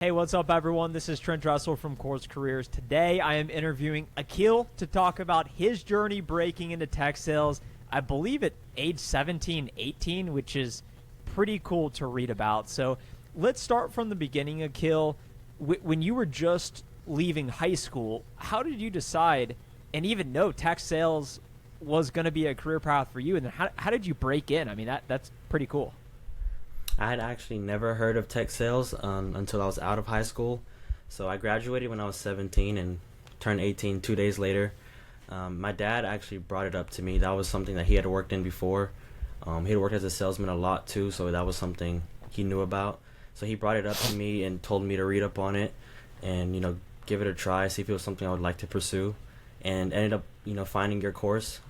Hey, what's up, everyone? This is Trent Dressel from CourseCareers. Today, I am interviewing Akil to talk about his journey breaking into tech sales, I believe at age 17, 18, which is pretty cool to read about. So let's start from the beginning, Akil. When you were just leaving high school, how did you decide and even know tech sales was going to be a career path for you? And then how did you break in? I mean, that's pretty cool. I had actually never heard of tech sales until I was out of high school. So I graduated when I was 17 and turned 18 2 days later. My dad actually brought it up to me. That was something that he had worked in before. He had worked as a salesman a lot too, so that was something he knew about. So he brought it up to me and told me to read up on it and, give it a try, see if it was something I would like to pursue. And ended up, finding your course.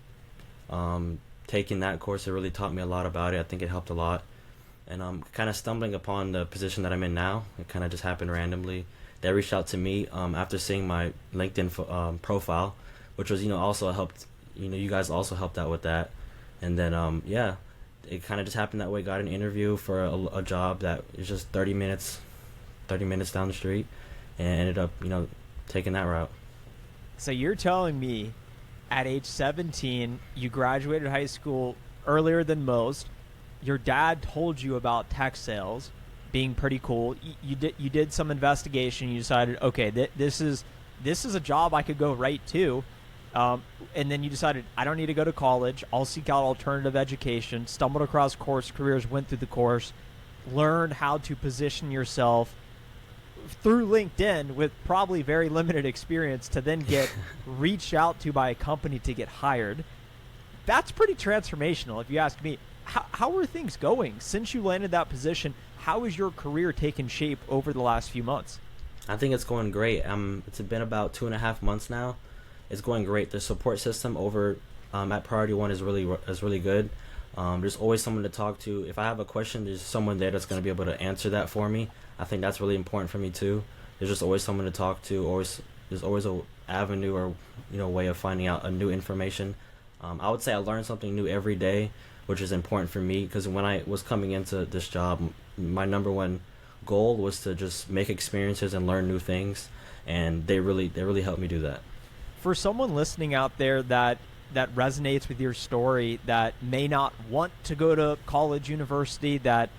Taking that course, it really taught me a lot about it. I think it helped a lot. And I'm kind of stumbling upon the position that I'm in now. It kind of just happened randomly. They reached out to me after seeing my LinkedIn profile, which was, also helped. You guys also helped out with that. And then, it kind of just happened that way. Got an interview for a job that is just 30 minutes down the street, and ended up, taking that route. So you're telling me at age 17, you graduated high school earlier than most. Your dad told you about tech sales being pretty cool. You did some investigation. You decided, okay, this is a job I could go right to. And then you decided, I don't need to go to college. I'll seek out alternative education. Stumbled across CourseCareers, went through the course, learned how to position yourself through LinkedIn with probably very limited experience to then get reached out to by a company to get hired. That's pretty transformational, if you ask me. How are things going since you landed that position? How has your career taken shape over the last few months? I think it's going great. It's been about 2.5 months now. It's going great. The support system over at Priority One is really good. There's always someone to talk to. If I have a question, there's someone there that's going to be able to answer that for me. I think that's really important for me too. There's just always someone to talk to. There's always a avenue or way of finding out a new information. I would say I learn something new every day, which is important for me because when I was coming into this job, my number one goal was to just make experiences and learn new things, and they really helped me do that. For someone listening out there that resonates with your story, that may not want to go to college, university, that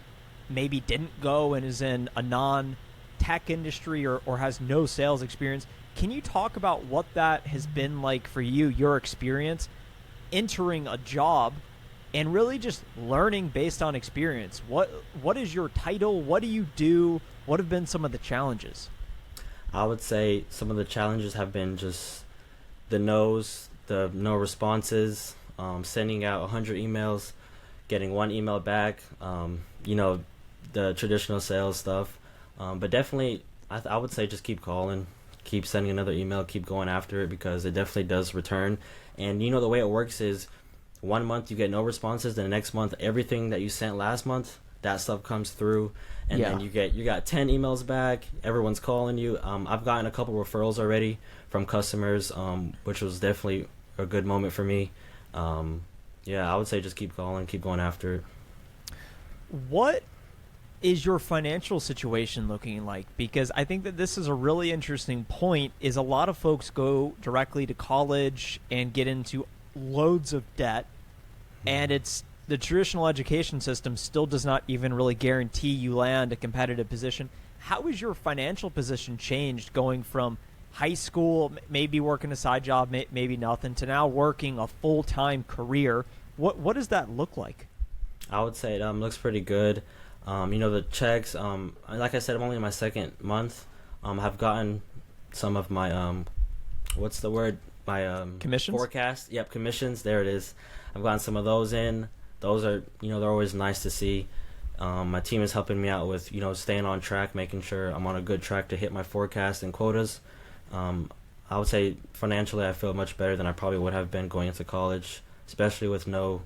maybe didn't go and is in a non-tech industry or has no sales experience, can you talk about what that has been like for you, your experience entering a job and really just learning based on experience? What is your title? What do you do? What have been some of the challenges? I would say some of the challenges have been just the no responses, sending out 100 emails, getting one email back, the traditional sales stuff. But definitely, I would say just keep calling, keep sending another email, keep going after it because it definitely does return. And the way it works is 1 month you get no responses, then the next month everything that you sent last month, that stuff comes through, and then you got 10 emails back. Everyone's calling you. I've gotten a couple referrals already from customers, which was definitely a good moment for me. I would say just keep calling, keep going after it. What is your financial situation looking like? Because I think that this is a really interesting point, is a lot of folks go directly to college and get into loads of debt, and it's the traditional education system still does not even really guarantee you land a competitive position. How has your financial position changed going from high school, maybe working a side job, maybe nothing, to now working a full-time career? What does that look like? I would say it looks pretty good. The checks, like I said, I'm only in my second month. I've gotten some of my, what's the word? My commissions? Forecast. Yep, commissions. There it is. I've gotten some of those in. Those are, they're always nice to see. My team is helping me out with, staying on track, making sure I'm on a good track to hit my forecast and quotas. I would say financially I feel much better than I probably would have been going into college, especially with no,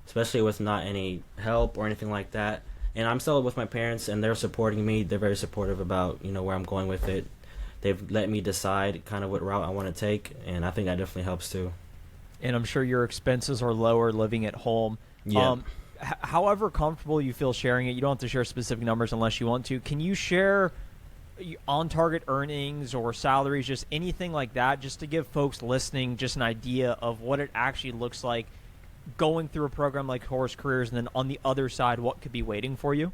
especially with not any help or anything like that. And I'm still with my parents, and they're supporting me. They're very supportive about, where I'm going with it. They've let me decide kind of what route I want to take, and I think that definitely helps too. And I'm sure your expenses are lower living at home. Yeah. however comfortable you feel sharing it, you don't have to share specific numbers unless you want to. Can you share on-target earnings or salaries, just anything like that, just to give folks listening just an idea of what it actually looks like going through a program like CourseCareers, and then on the other side, what could be waiting for you?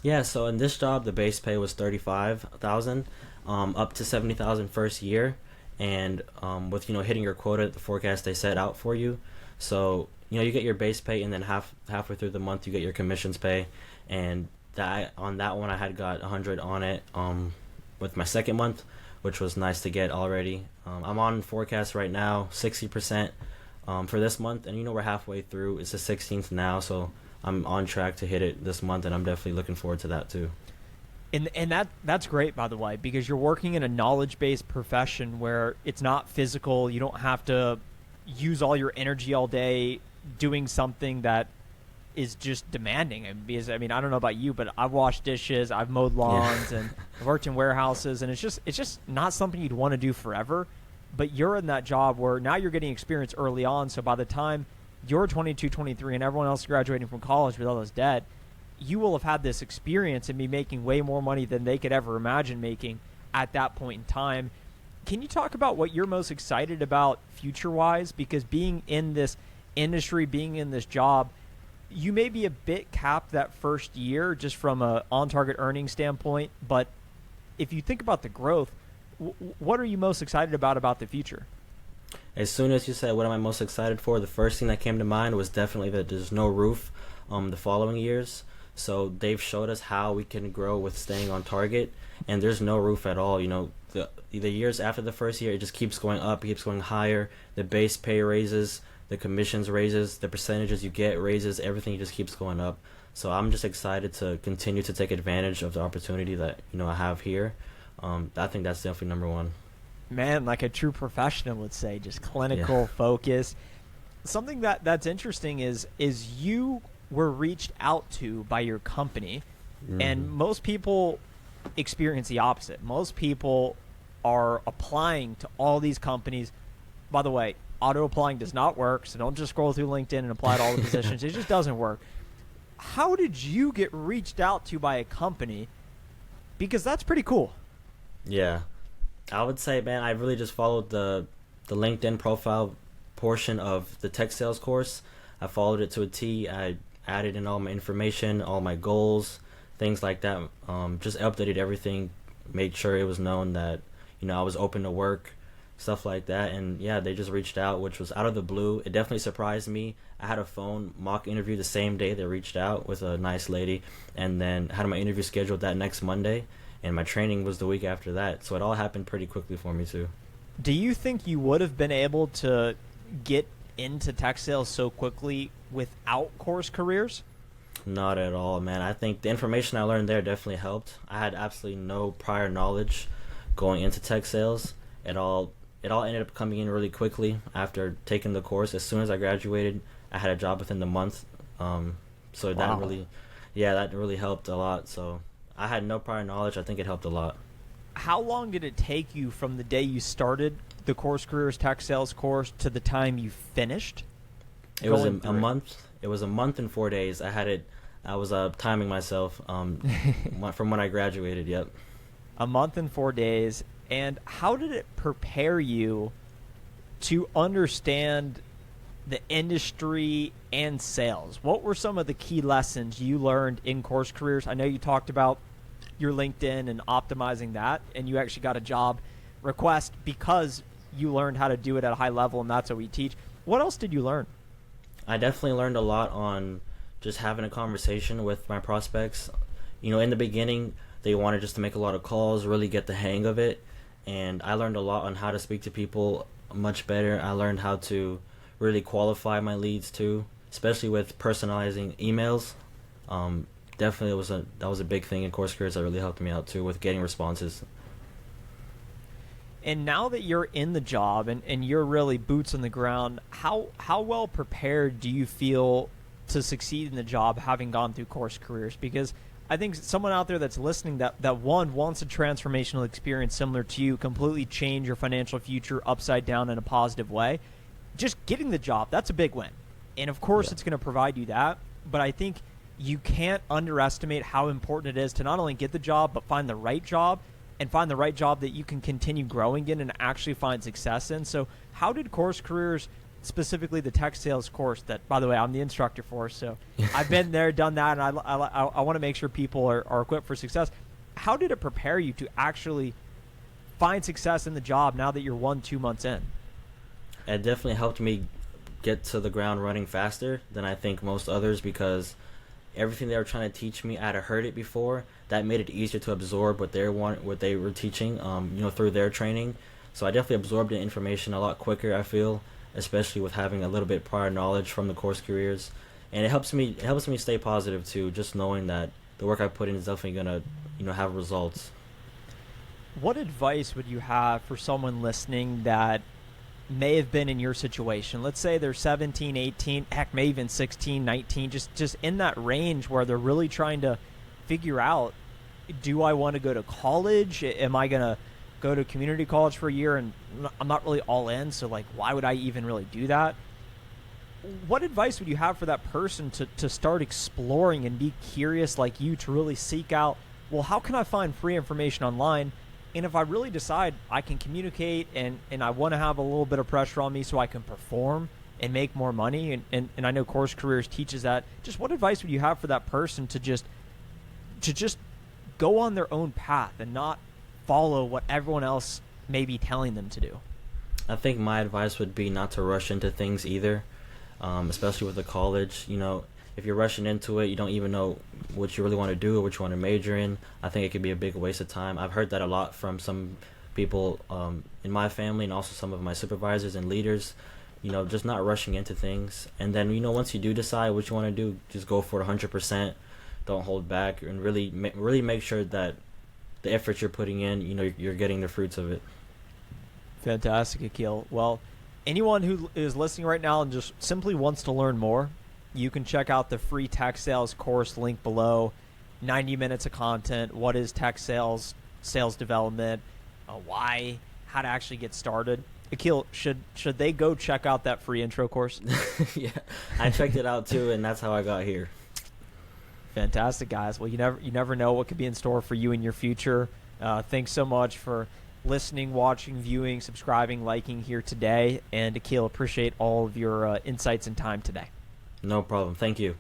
Yeah, so in this job, the base pay was $35,000, up to $70,000 first year, and with hitting your quota, the forecast they set out for you. So you get your base pay, and then halfway through the month you get your commissions pay, and that on that one I had got 100 on it with my second month, which was nice to get already. I'm on forecast right now 60% for this month, and we're halfway through. It's the 16th now, so I'm on track to hit it this month, and I'm definitely looking forward to that too. And that's great, by the way, because you're working in a knowledge-based profession where it's not physical. You don't have to use all your energy all day doing something that is just demanding. Because I don't know about you, but I've washed dishes, I've mowed lawns, and I've worked in warehouses, and it's just not something you'd want to do forever. But you're in that job where now you're getting experience early on, so by the time you're 22, 23, and everyone else is graduating from college with all this debt, you will have had this experience and be making way more money than they could ever imagine making at that point in time. Can you talk about what you're most excited about future-wise? Because being in this industry, being in this job, you may be a bit capped that first year just from a on-target earnings standpoint, but if you think about the growth, what are you most excited about the future? As soon as you said what am I most excited for, the first thing that came to mind was definitely that there's no roof the following years. So they've showed us how we can grow with staying on target, and there's no roof at all. The years after the first year, it just keeps going up, it keeps going higher. The base pay raises, the commissions raises, the percentages you get raises, everything just keeps going up. So I'm just excited to continue to take advantage of the opportunity that I have here. I think that's definitely number one. Man, like a true professional would say, just clinical focus. Something that's interesting is you were reached out to by your company, and most people experience the opposite. Most people are applying to all these companies. By the way, auto-applying does not work, so don't just scroll through LinkedIn and apply to all the positions. It just doesn't work. How did you get reached out to by a company? Because that's pretty cool. Yeah. I would say, man, I really just followed the LinkedIn profile portion of the tech sales course. I followed it to a T. I added in all my information, all my goals, things like that. Just updated everything, made sure it was known that, I was open to work, stuff like that. And yeah, they just reached out, which was out of the blue. It definitely surprised me. I had a phone mock interview the same day they reached out with a nice lady, and then had my interview scheduled that next Monday, and my training was the week after that. So it all happened pretty quickly for me too. Do you think you would have been able to get into tech sales so quickly without CourseCareers? Not at all, man. I think the information I learned there definitely helped. I had absolutely no prior knowledge going into tech sales. It all ended up coming in really quickly after taking the course. As soon as I graduated, I had a job within the month. So that really helped a lot. So I had no prior knowledge. I think it helped a lot. How long did it take you from the day you started the CourseCareers tech sales course to the time you finished? It was a month. It was a month and 4 days. I was timing myself from when I graduated. Yep. A month and 4 days. And how did it prepare you to understand the industry and sales? What were some of the key lessons you learned in CourseCareers? I know you talked about your LinkedIn and optimizing that, and you actually got a job request because you learned how to do it at a high level, and that's what we teach. What else did you learn? I definitely learned a lot on just having a conversation with my prospects. In the beginning, they wanted just to make a lot of calls, really get the hang of it. And I learned a lot on how to speak to people much better. I learned how to really qualify my leads too, especially with personalizing emails. Definitely that was a big thing in CourseCareers that really helped me out too with getting responses. And now that you're in the job and you're really boots on the ground, how well prepared do you feel to succeed in the job having gone through CourseCareers? Because I think someone out there that's listening that one wants a transformational experience similar to you, completely change your financial future upside down in a positive way. Just getting the job, that's a big win. And of course it's going to provide you that. but I think you can't underestimate how important it is to not only get the job, but find the right job, and find the right job that you can continue growing in and actually find success in. So how did CourseCareers, specifically the tech sales course that, by the way, I'm the instructor for, so I've been there, done that, and I want to make sure people are equipped for success. How did it prepare you to actually find success in the job now that you're 1-2 months in? It definitely helped me get to the ground running faster than I think most others, because everything they were trying to teach me, I had heard it before. That made it easier to absorb what they were teaching, through their training. So I definitely absorbed the information a lot quicker, I feel, especially with having a little bit prior knowledge from the CourseCareers. And it helps me stay positive too, just knowing that the work I put in is definitely gonna, have results. What advice would you have for someone listening that may have been in your situation? Let's say they're 17, 18, heck, maybe even 16, 19, just in that range where they're really trying to figure out, do I want to go to college? Am I going to go to community college for a year and I'm not really all in, so like why would I even really do that? What advice would you have for that person to start exploring and be curious like you, to really seek out, well, how can I find free information online? And if I really decide I can communicate and I want to have a little bit of pressure on me so I can perform and make more money, and I know CourseCareers teaches that, just what advice would you have for that person to just go on their own path and not follow what everyone else may be telling them to do? I think my advice would be not to rush into things either, especially with the college. If you're rushing into it, you don't even know what you really want to do or what you want to major in. I think it could be a big waste of time. I've heard that a lot from some people in my family, and also some of my supervisors and leaders, just not rushing into things. And then, once you do decide what you want to do, just go for it 100%. Don't hold back, and really make sure that the effort you're putting in, you're getting the fruits of it. Fantastic, Akil. Well, anyone who is listening right now and just simply wants to learn more, you can check out the free tech sales course link below. 90 minutes of content. What is tech sales, sales development, why, how to actually get started. Akil, should they go check out that free intro course? Yeah, I checked it out too, and that's how I got here. Fantastic, guys. Well, you never know what could be in store for you in your future. Thanks so much for listening, watching, viewing, subscribing, liking here today. And Akil, appreciate all of your insights and time today. No problem. Thank you.